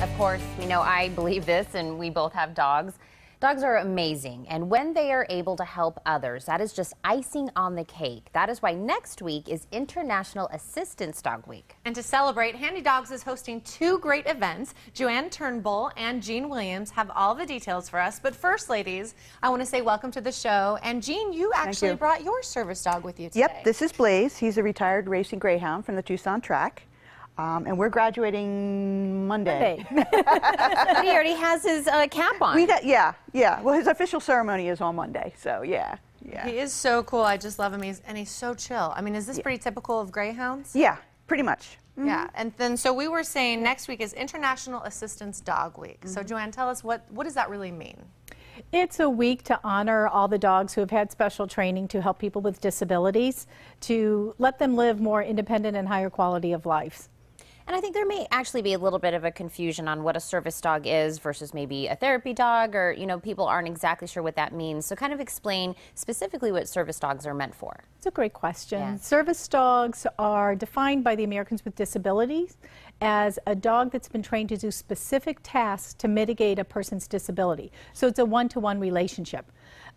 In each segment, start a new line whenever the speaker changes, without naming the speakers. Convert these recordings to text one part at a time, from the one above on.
Of course, we know I believe this, and we both have dogs. Dogs are amazing, and when they are able to help others, that is just icing on the cake. That is why next week is International Assistance Dog Week.
And to celebrate, Handi-Dogs is hosting two great events. Joanne Turnbull and Jean Williams have all the details for us. But first, ladies, I want to say welcome to the show. And Jean, you actually brought your service dog with you today.
Yep, this is Blaze. He's a retired racing greyhound from the Tucson track. And we're graduating Monday.
But he already has his cap on.
Yeah. Well, his official ceremony is on Monday, so yeah.
He is so cool. I just love him. He's so chill. I mean, is this pretty typical of greyhounds?
Yeah, pretty much. Mm-hmm.
Yeah, and then so we were saying next week is International Assistance Dog Week. So Joanne, tell us what does that really mean?
It's a week to honor all the dogs who have had special training to help people with disabilities, to let them live more independent and higher quality of lives.
And I think there may actually be a little bit of a confusion on what a service dog is versus maybe a therapy dog, or, you know, people aren't exactly sure what that means. So kind of explain specifically what service dogs are meant for.
It's a great question.
Yeah.
Service dogs are defined by the Americans with Disabilities as a dog that's been trained to do specific tasks to mitigate a person's disability. So it's a one-to-one relationship.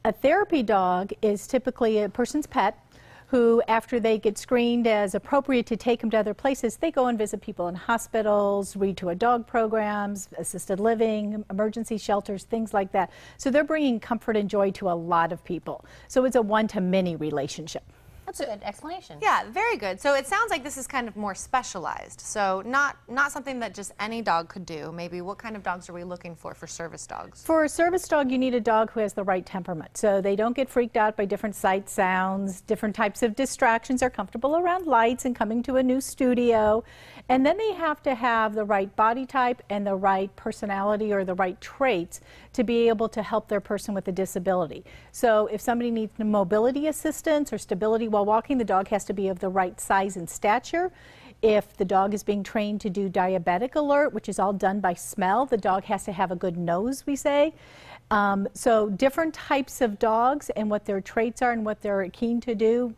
A therapy dog is typically a person's pet who, after they get screened as appropriate to take them to other places, they go and visit people in hospitals, read to a dog programs, assisted living, emergency shelters, things like that. So they're bringing comfort and joy to a lot of people. So it's a one-to-many relationship.
That's a good explanation.
Yeah, very good. So it sounds like this is kind of more specialized. So not something that just any dog could do. Maybe what kind of dogs are we looking for service dogs?
For a service dog, you need a dog who has the right temperament. So they don't get freaked out by different sights, sounds, different types of distractions. They're comfortable around lights and coming to a new studio. And then they have to have the right body type and the right personality or the right traits to be able to help their person with a disability. So if somebody needs mobility assistance or stability while walking, the dog has to be of the right size and stature. If the dog is being trained to do diabetic alert, which is all done by smell, the dog has to have a good nose, we say. So different types of dogs and what their traits are and what they're keen to do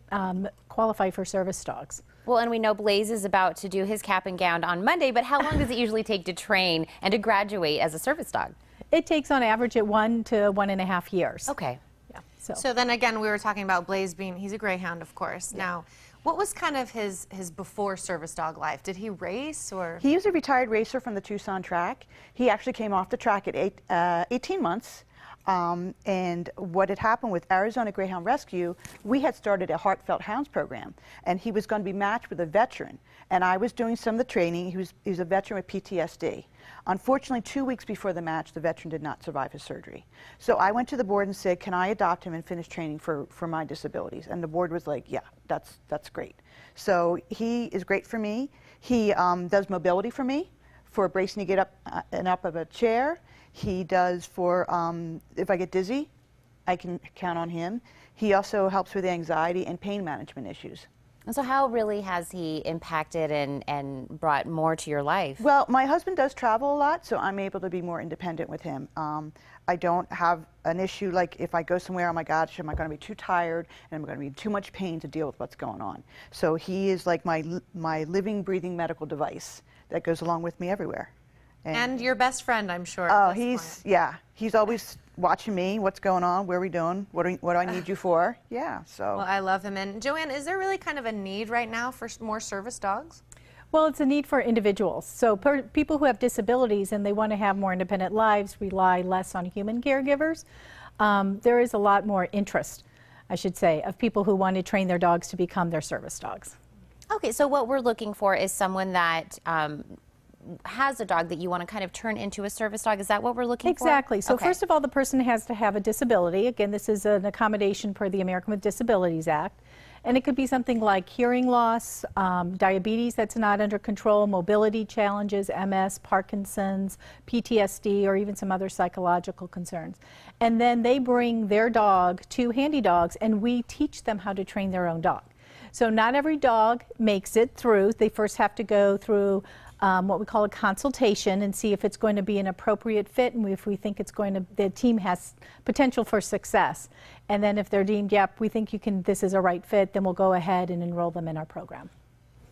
qualify for service dogs.
Well, and we know Blaze is about to do his cap and gown on Monday, but how long does it usually take to train and to graduate as a service dog?
It takes on average at 1 to 1.5 years.
Okay.
Yeah.
So then again, we were talking about Blaze he's a greyhound, of course. Yeah. Now, what was kind of his before service dog life? Did he race or?
He is a retired racer from the Tucson track. He actually came off the track at 18 months. And what had happened with Arizona Greyhound Rescue, we had started a Heartfelt Hounds program, and he was going to be matched with a veteran. And I was doing some of the training. He was a veteran with PTSD. Unfortunately, 2 weeks before the match, the veteran did not survive his surgery. So I went to the board and said, can I adopt him and finish training for my disabilities? And the board was like, yeah, that's great. So he is great for me. He does mobility for me, for bracing to get up and up of a chair. He does for, if I get dizzy, I can count on him. He also helps with anxiety and pain management issues.
And so how really has he impacted and brought more to your life? Well,
my husband does travel a lot, so I'm able to be more independent with him. I don't have an issue like if I go somewhere, oh my gosh, am I going to be too tired and am I going to be in too much pain to deal with what's going on? So he is like my living, breathing medical device that goes along with me everywhere.
And your best friend, I'm sure.
Oh, he's always watching me. What's going on? Where are we doing? What do I need you for? Yeah, so.
Well, I love him. And Joanne, is there really kind of a need right now for more service dogs?
Well, it's a need for individuals. So people who have disabilities and they want to have more independent lives, rely less on human caregivers. There is a lot more interest, I should say, of people who want to train their dogs to become their service dogs.
Okay, so what we're looking for is someone that has a dog that you want to kind of turn into a service dog. Is that what we're looking for?
Exactly. So
okay.
First of all, the person has to have a disability. Again, this is an accommodation per the American with Disabilities Act. And it could be something like hearing loss, diabetes that's not under control, mobility challenges, MS, Parkinson's, PTSD, or even some other psychological concerns. And then they bring their dog to Handi-Dogs, and we teach them how to train their own dog. So not every dog makes it through. They first have to go through what we call a consultation and see if it's going to be an appropriate fit and if we think it's going to, the team has potential for success. And then if they're deemed, yep, we think this is a right fit, then we'll go ahead and enroll them in our program.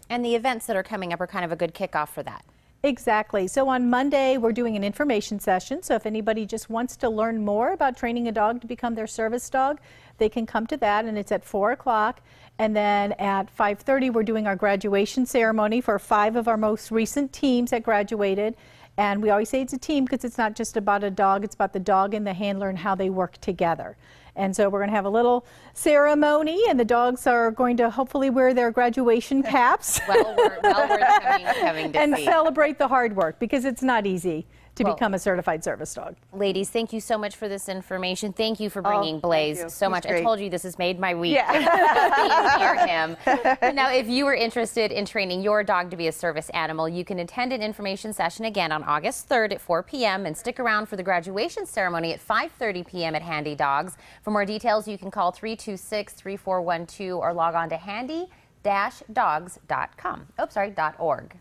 And the events that are coming up are kind of a good kickoff for that.
Exactly. So on Monday, we're doing an information session. So if anybody just wants to learn more about training a dog to become their service dog, they can come to that, and it's at 4 o'clock. And then at 5:30, we're doing our graduation ceremony for 5 of our most recent teams that graduated. And we always say it's a team because it's not just about a dog, it's about the dog and the handler and how they work together. And so we're going to have a little ceremony, and the dogs are going to hopefully wear their graduation caps.
Well worth coming to
and
see.
celebrate the hard work, because it's not easy to become a certified service dog.
Ladies, thank you so much for this information. Thank you for bringing Blaze so much.
Great.
I told you this has made my week.
Yeah.
Hear him. Now, if you are interested in training your dog to be a service animal, you can attend an information session again on August 3rd at 4 p.m. and stick around for the graduation ceremony at 5:30 p.m. at Handi-Dogs. For more details, you can call 326-3412 or log on to handi-dogs.com. .org.